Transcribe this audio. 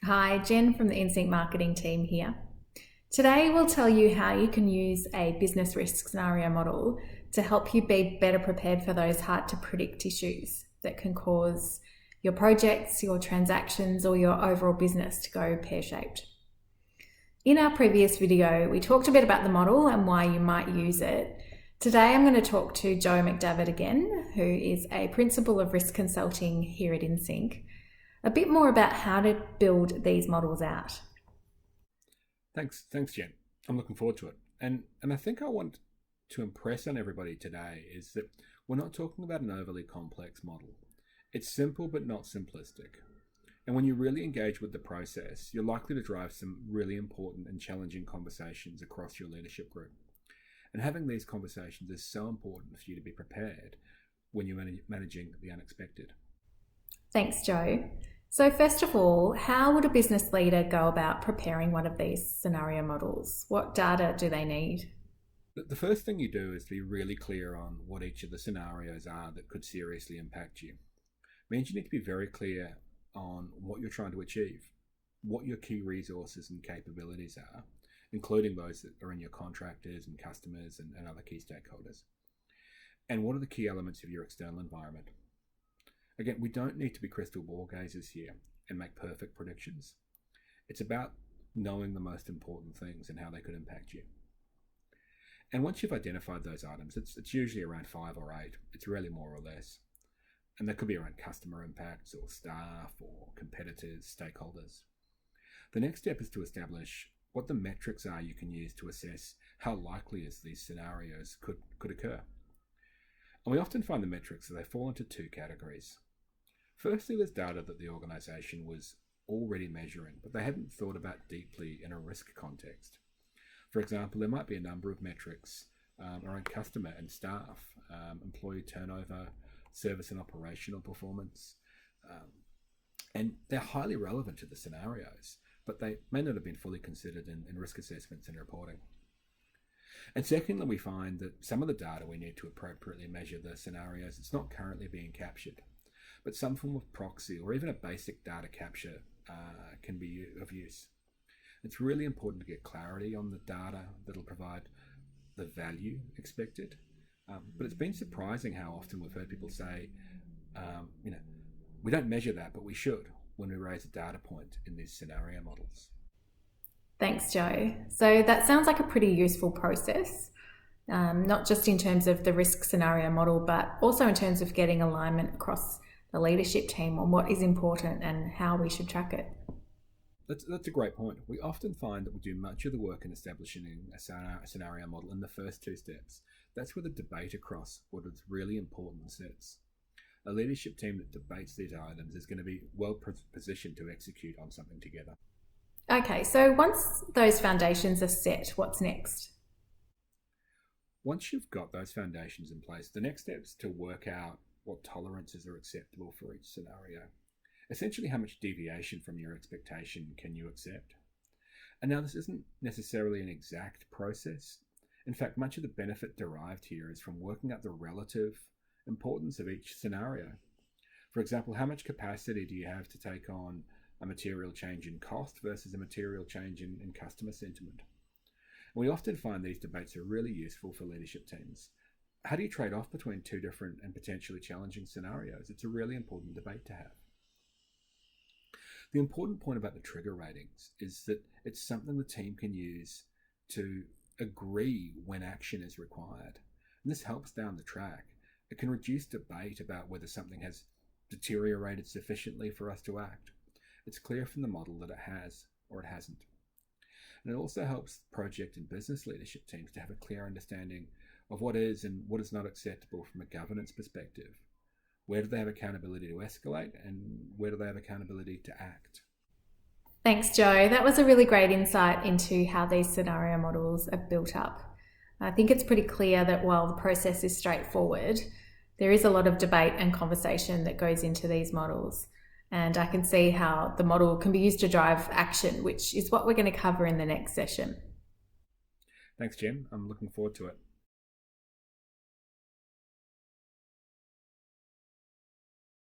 Hi, Jen from the Insync marketing team here. Today we'll tell you how you can use a business risk scenario model to help you be better prepared for those hard to predict issues that can cause your projects, your transactions, or your overall business to go pear-shaped. In our previous video, we talked a bit about the model and why you might use it. Today I'm going to talk to Joe McDavitt again, who is a principal of risk consulting here at Insync, a bit more about how to build these models out. Thanks, Jen. I'm looking forward to it. And I think I want to impress on everybody today is that we're not talking about an overly complex model. It's simple but not simplistic. And when you really engage with the process, you're likely to drive some really important and challenging conversations across your leadership group. And having these conversations is so important for you to be prepared when you're managing the unexpected. Thanks, Joe. So first of all, how would a business leader go about preparing one of these scenario models? What data do they need? The first thing you do is be really clear on what each of the scenarios are that could seriously impact you. It means you need to be very clear on what you're trying to achieve, what your key resources and capabilities are, including those that are in your contractors and customers and other key stakeholders. And what are the key elements of your external environment? Again, we don't need to be crystal ball gazers here and make perfect predictions. It's about knowing the most important things and how they could impact you. And once you've identified those items, it's usually around 5 or 8. It's rarely more or less. And that could be around customer impacts or staff or competitors, stakeholders. The next step is to establish what the metrics are you can use to assess how likely is these scenarios could occur. And we often find the metrics that they fall into 2 categories. Firstly, there's data that the organisation was already measuring, but they hadn't thought about deeply in a risk context. For example, there might be a number of metrics around customer and staff, employee turnover, service and operational performance, and they're highly relevant to the scenarios, but they may not have been fully considered in risk assessments and reporting. And secondly, we find that some of the data we need to appropriately measure the scenarios, it's not currently being captured, but some form of proxy or even a basic data capture can be of use. It's really important to get clarity on the data that'll provide the value expected. But it's been surprising how often we've heard people say, we don't measure that, but we should when we raise a data point in these scenario models. Thanks, Joe. So that sounds like a pretty useful process, not just in terms of the risk scenario model, but also in terms of getting alignment across the leadership team on what is important and how we should track it. That's a great point. We often find that we do much of the work in establishing a scenario model in the first 2 steps. That's where the debate across what is really important sits. A leadership team that debates these items is going to be well positioned to execute on something together. Okay, so once those foundations are set, what's next? Once you've got those foundations in place, the next step is to work out what tolerances are acceptable for each scenario. Essentially, how much deviation from your expectation can you accept? And now this isn't necessarily an exact process. In fact, much of the benefit derived here is from working out the relative importance of each scenario. For example, how much capacity do you have to take on a material change in cost versus a material change in customer sentiment? And we often find these debates are really useful for leadership teams. How do you trade off between 2 different and potentially challenging scenarios? It's a really important debate to have. The important point about the trigger ratings is that it's something the team can use to agree when action is required. And this helps down the track. It can reduce debate about whether something has deteriorated sufficiently for us to act. It's clear from the model that it has or it hasn't. And it also helps project and business leadership teams to have a clear understanding of what is and what is not acceptable from a governance perspective. Where do they have accountability to escalate and where do they have accountability to act? Thanks, Joe. That was a really great insight into how these scenario models are built up. I think it's pretty clear that while the process is straightforward, there is a lot of debate and conversation that goes into these models. And I can see how the model can be used to drive action, which is what we're going to cover in the next session. Thanks, Jim. I'm looking forward to it.